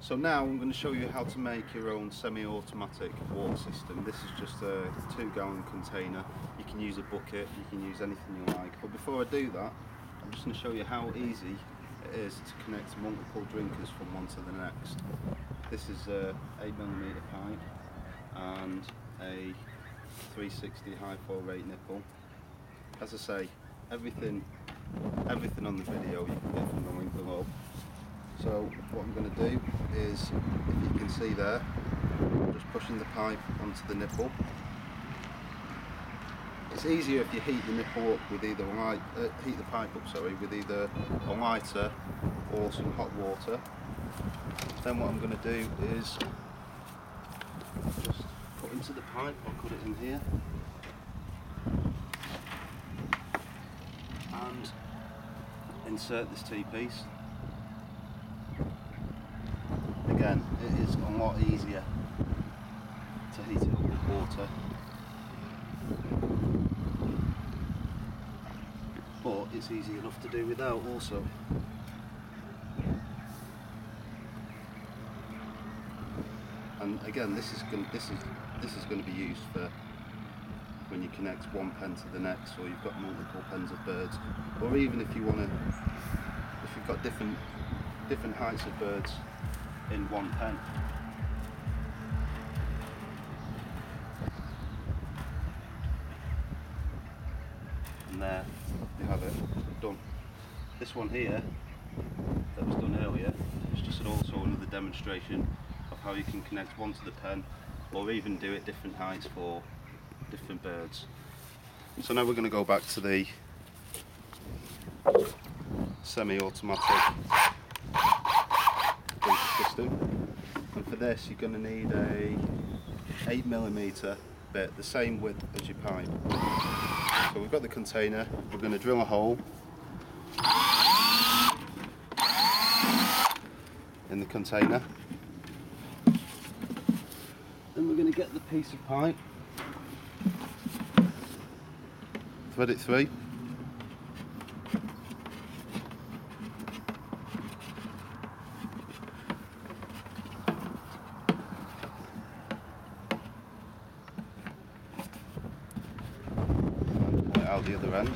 So now I'm going to show you how to make your own semi-automatic water system. This is just a 2-gallon container. You can use a bucket, you can use anything you like. But before I do that, I'm just going to show you how easy it is to connect multiple drinkers from one to the next. This is a 8mm pipe and a 360 high flow rate nipple. As I say, everything on the video you can get from the link below. So what I'm going to do is, if you can see there, I'm just pushing the pipe onto the nipple. It's easier if you heat the nipple up with either heat the pipe up, sorry, with either a lighter or some hot water. Then what I'm going to do is just put into the pipe. I'll put it in here and insert this T-piece. Again, it is a lot easier to heat it up with water, but it's easy enough to do without also. And again, this is going to be used for when you connect one pen to the next, or you've got multiple pens of birds, or even if you've got different heights of birds in one pen. And there you have it done. This one here that was done earlier is just also another demonstration of how you can connect one to the pen, or even do it different heights for different birds. So now we're going to go back to the semi-automatic system, and for this you're going to need a 8mm bit, the same width as your pipe. So we've got the container, we're going to drill a hole in the container, then we're going to get the piece of pipe, thread it through, and pull it out the other end.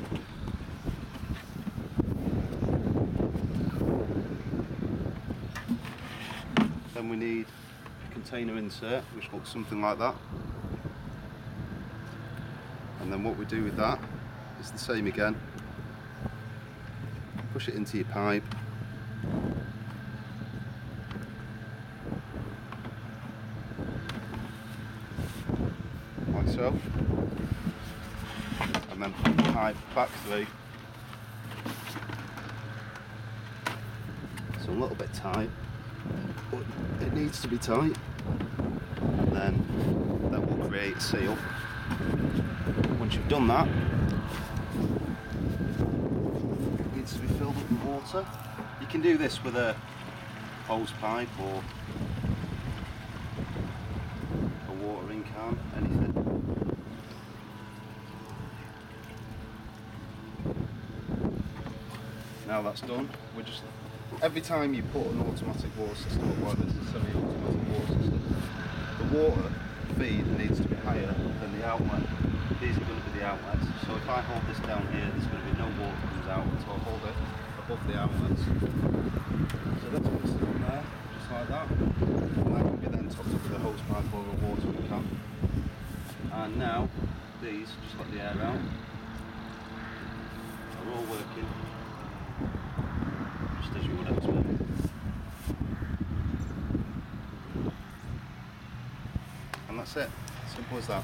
Then we need a container insert which looks something like that, and then what we do with that is the same again. Push it into your pipe, like so, and then put the pipe back through. It's a little bit tight, but it needs to be tight, and then that will create a seal. Once you've done that, it needs to be filled up with water. You can do this with a hose pipe or a watering can, anything. Now that's done, every time you put an automatic water system up like this, a semi-automatic water system, the water feed needs to be higher than the outlet. These are going to be the outlets, so if I hold this down here, there's going to be no water comes out until I hold it above the outlets. So that's going to sit on there, just like that, and that can be then topped up with a hose pipe or a watering can. And now, these, just let the air out, are all working just as you would expect. And that's it, simple as that.